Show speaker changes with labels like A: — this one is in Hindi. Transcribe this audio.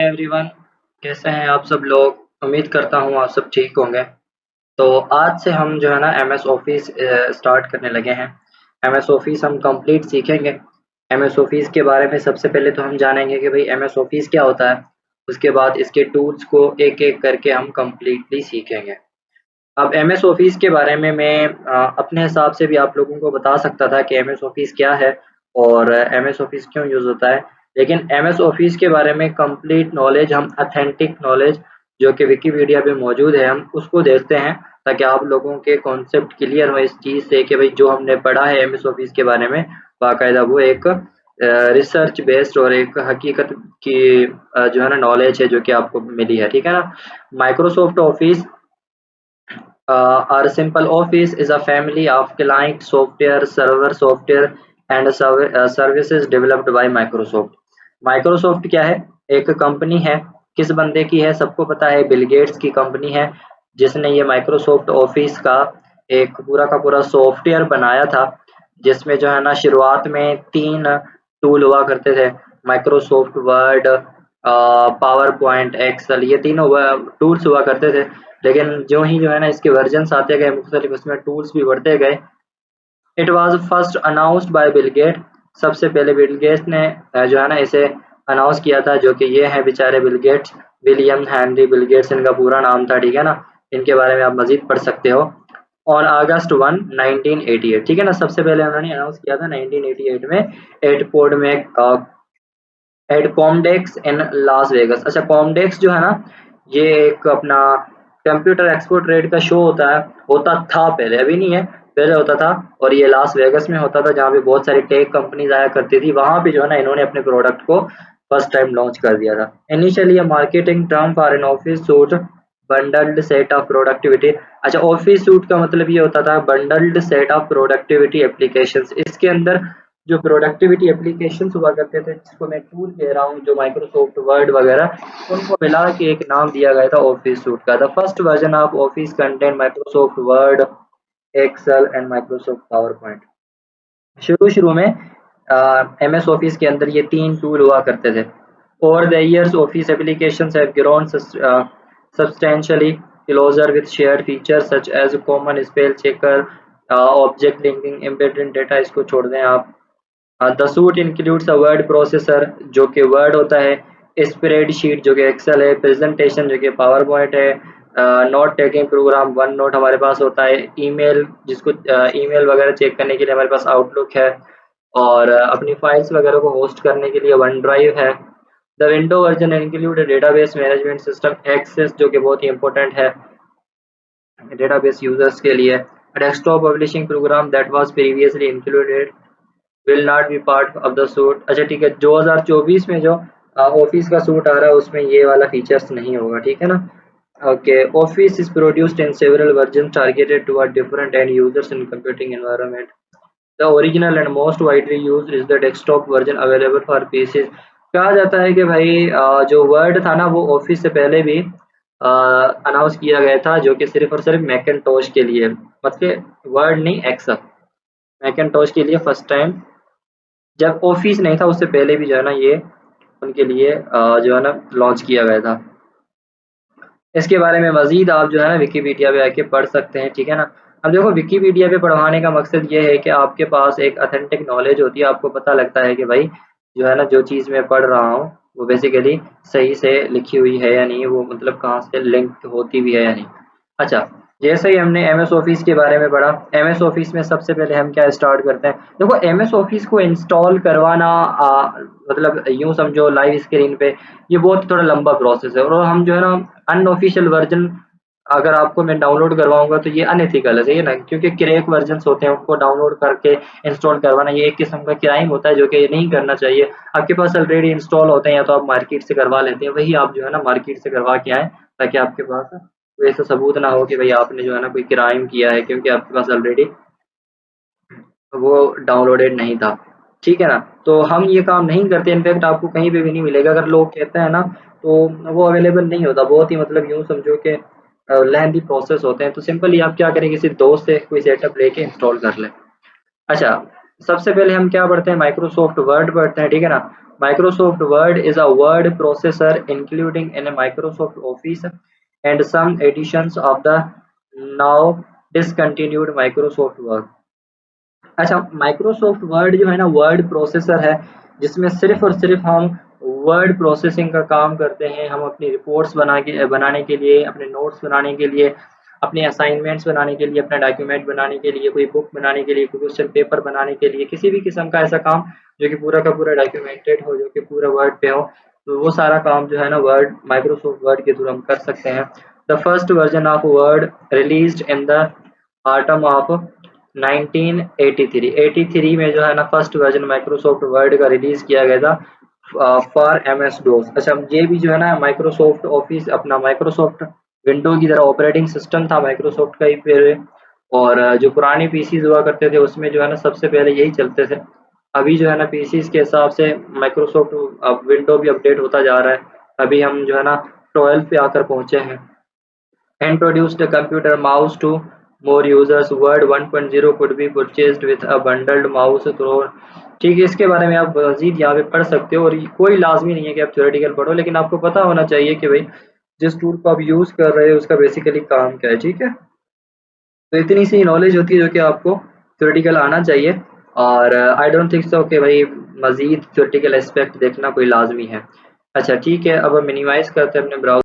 A: एवरीवन, कैसे हैं आप सब लोग। उम्मीद करता हूँ आप सब ठीक होंगे। तो आज से हम जो है ना एम एस ऑफिस स्टार्ट करने लगे हैं। एम एस ऑफिस हम कंप्लीट सीखेंगे। एम एस ऑफिस के बारे में सबसे पहले तो हम जानेंगे कि भाई एम एस ऑफिस क्या होता है। उसके बाद इसके टूल्स को एक एक करके हम कम्प्लीटली सीखेंगे। अब एम एस ऑफिस के बारे में मैं अपने हिसाब से भी आप लोगों को बता सकता था कि एम एस ऑफिस क्या है और एम एस ऑफिस क्यों यूज़ होता है। लेकिन एम एस ऑफिस के बारे में कंप्लीट नॉलेज, हम अथेंटिक नॉलेज जो कि विकीपीडिया पे मौजूद है, हम उसको देखते हैं ताकि आप लोगों के कॉन्सेप्ट क्लियर हो इस चीज़ से कि भाई जो हमने पढ़ा है एम एस ऑफिस के बारे में बाकायदा वो एक रिसर्च बेस्ड और एक हकीकत की जो है ना नॉलेज है जो कि आपको मिली है। ठीक है ना। Microsoft office our simple office is a family of client software, server software and services developed by Microsoft. Microsoft क्या है? एक कंपनी है। किस बंदे की है? सबको पता है, बिल गेट्स की कंपनी है जिसने ये माइक्रोसॉफ्ट ऑफिस का एक पूरा का पूरा सॉफ्टवेयर बनाया था, जिसमें जो है ना शुरुआत में 3 टूल हुआ करते थे। Microsoft Word, PowerPoint, Excel, ये तीनों टूल्स हुआ करते थे। लेकिन जो ही जो है ना इसके वर्जन्स आते गए मुख्तलिफ, उसमें टूल्स भी बढ़ते गए। It was first announced by Bill Gate. सबसे पहले बिल गेट्स ने जो है ना इसे अनाउंस किया था, जो कि ये है बेचारे Bill Gates, William Henry Bill Gates इनका पूरा नाम था। ठीक है ना। इनके बारे में आप मजीद पढ़ सकते हो। ऑन अगस्त 1 1988, ठीक है ना, सबसे पहले उन्होंने अनाउंस किया था 1988 में एयरपोर्ट में एट कॉमडेक्स इन लास वेगस। अच्छा, कॉमडेक्स जो है ना ये एक अपना कंप्यूटर एक्सपो ट्रेड का शो होता था पहले, अभी नहीं है, पहले होता था। और ये लास वेगस में होता था जहाँ पे बहुत सारी टेक कंपनीज आया करती थी। वहां पे जो है ना इन्होंने अपने प्रोडक्ट को फर्स्ट टाइम लॉन्च कर दिया था। Initially a marketing term for an office suit bundled set of productivity. अच्छा, ऑफिस सूट का मतलब ये होता था bundled set of productivity applications. इसके अंदर जो प्रोडक्टिविटी एप्लीकेशंस हुआ करते थे, जिसको मैं टूल कह रहा हूँ, जो माइक्रोसॉफ्ट वर्ड वगैरह, उनको मिला के एक नाम दिया गया था ऑफिस सूट का। The first version of Office content Microsoft Word, Excel and Microsoft PowerPoint. शुरू में एम एस ऑफिस के अंदर ये 3 टूल हुआ करते थे। Over the years office applications have grown substantially closer with shared features such as common spell checker, object linking, embedded data, इसको छोड़ दें आप। The suit includes a word processor जो कि वर्ड होता है, स्प्रेडशीट जो कि एक्सेल है, प्रेजेंटेशन जो कि पावर पॉइंट है, note taking programme one note हमारे पास होता है, ईमेल जिसको ईमेल वगैरह चेक करने के लिए हमारे पास आउटलुक है, और अपनी फाइल्स वगैरह को होस्ट करने के लिए वन ड्राइव है। The window version include database management system Access जो कि बहुत ही इंपॉर्टेंट है डेटाबेस यूजर्स के लिए। Desktop publishing program that was previously included will not be part of the suite. अच्छा ठीक है, 2024 में जो ऑफिस का सूट आ रहा है उसमें ये वाला फीचर्स नहीं होगा। ठीक है ना। Okay, Office is produced in several version targeted toward different end users in computing environment. The original and most widely used is the desktop version available for PCs. कहा जाता है कि भाई जो वर्ड था ना वो ऑफिस से पहले भी अनाउंस किया गया था, जो कि सिर्फ और सिर्फ मैकेंटोश के लिए, मतलब वर्ड नहीं, एक्सेल, मैकेंटोश के लिए फर्स्ट टाइम, जब ऑफिस नहीं था उससे पहले भी जो है ना ये उनके लिए जो है ना लॉन्च किया गया था। इसके बारे में मजीद आप जो है ना विकीपीडिया पे आके पढ़ सकते हैं। ठीक है ना। अब देखो, विकीपीडिया पे पढ़वाने का मकसद ये है कि आपके पास एक अथेंटिक नॉलेज होती है, आपको पता लगता है कि भाई जो है ना जो चीज़ मैं पढ़ रहा हूँ वो बेसिकली सही से लिखी हुई है या नहीं, वो मतलब कहाँ से लिंक होती भी है या नहीं। अच्छा, जैसे ही हमने एम एस ऑफिस के बारे में पढ़ा, एम एस ऑफिस में सबसे पहले हम क्या स्टार्ट करते हैं। देखो, एम एस ऑफिस को इंस्टॉल करवाना मतलब यूं समझो लाइव स्क्रीन पे ये बहुत थोड़ा लंबा प्रोसेस है, और हम जो है ना अनऑफिशियल वर्जन अगर आपको मैं डाउनलोड करवाऊंगा तो ये अनएथिकल है, सही है ना, क्योंकि क्रैक वर्जन होते हैं उनको डाउनलोड करके इंस्टॉल करवाना ये एक किस्म का क्राइम होता है, जो कि नहीं करना चाहिए। आपके पास ऑलरेडी इंस्टॉल होते हैं या तो आप मार्केट से करवा लेते हैं, वही आप जो है ना मार्केट से करवा के आए, ताकि आपके पास कोई ऐसा सबूत ना हो कि भाई आपने जो है ना कोई क्राइम किया है, क्योंकि आपके पास ऑलरेडी वो डाउनलोडेड नहीं था। ठीक है ना। तो हम ये काम नहीं करते, इनफैक्ट आपको कहीं पे भी नहीं मिलेगा। अगर लोग कहते हैं ना तो वो अवेलेबल नहीं होता, बहुत ही मतलब यूँ समझो कि लेंथी प्रोसेस होते हैं। तो सिंपली आप क्या करें, किसी दोस्त से कोई सेटअप लेके इंस्टॉल कर लें। अच्छा, सबसे पहले हम क्या पढ़ते हैं, माइक्रोसॉफ्ट वर्ड पढ़ते हैं। ठीक है ना। Microsoft Word is a word processor including in a Microsoft Office and some editions of the now discontinued Microsoft Word। अच्छा, माइक्रोसॉफ्ट वर्ड जो है ना वर्ड प्रोसेसर है, जिसमें सिर्फ और सिर्फ हम वर्ड प्रोसेसिंग का काम करते हैं। हम अपनी रिपोर्ट्स बनाने के लिए, अपने नोट्स बनाने के लिए, अपने असाइनमेंट्स बनाने के लिए, अपना डॉक्यूमेंट बनाने के लिए, कोई बुक बनाने के लिए, कोई क्वेश्चन पेपर बनाने के लिए, किसी भी किस्म का ऐसा काम जो कि पूरा का पूरा डॉक्यूमेंटेड हो, जो कि पूरा वर्ड पे हो, तो वो सारा काम जो है ना वर्ड माइक्रोसॉफ्ट वर्ड के थ्रू हम कर सकते हैं। The first version of word released in the autumn of 1983 में जो है ना फर्स्ट वर्जन माइक्रोसॉफ्ट वर्ड का रिलीज किया गया था फॉर MS डोस। अच्छा, ये भी जो है ना माइक्रोसॉफ्ट ऑफिस अपना माइक्रोसॉफ्ट विंडो की तरह ऑपरेटिंग सिस्टम था माइक्रोसॉफ्ट का ही फिर, और जो पुराने पीसीज हुआ करते थे उसमें जो है ना सबसे पहले यही चलते थे। अभी जो है ना पीसीज के हिसाब से माइक्रोसॉफ्ट विंडो भी अपडेट होता जा रहा है। अभी हम जो है ना 12 पे आकर पहुंचे हैं। Introduced a computer mouse to more users. Word 1.0 could be purchased with a bundled mouse through। ठीक है, इसके बारे में आप मजीद यहाँ पे पढ़ सकते हो, और कोई लाजमी नहीं है कि आप थ्योरेटिकल पढ़ो, लेकिन आपको पता होना चाहिए कि भाई जिस टूल को आप यूज़ कर रहे हो उसका बेसिकली काम क्या है। ठीक है, तो इतनी सी नॉलेज होती है जो कि आपको थ्योरेटिकल आना चाहिए, और आई डोंट थिंक सो कि भाई मजीद थ्योरेटिकल एस्पेक्ट देखना कोई लाजमी है। अच्छा ठीक है, अब हम मिनिमाइज करते हैं अपने ब्राउज़र